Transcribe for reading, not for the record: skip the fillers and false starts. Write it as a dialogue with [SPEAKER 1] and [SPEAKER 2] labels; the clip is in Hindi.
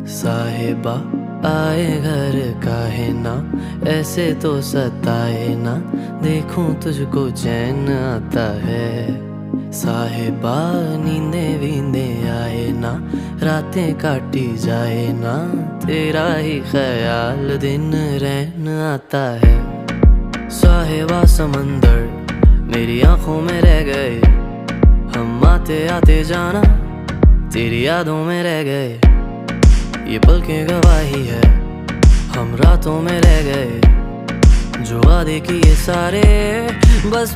[SPEAKER 1] साहिबा आए घर काहे ना, ऐसे तो सताए ना, देखूं तुझको चैन आता है। साहिबा नींदे वींदे आए ना, रातें काटी जाए ना, तेरा ही ख्याल दिन रहन आता है। साहिबा समंदर मेरी आंखों में रह गए, हम आते आते जाना तेरी यादों में रह गए। ये पल की गवाही है, हम रातों में रह गए, जो वादे किए सारे बस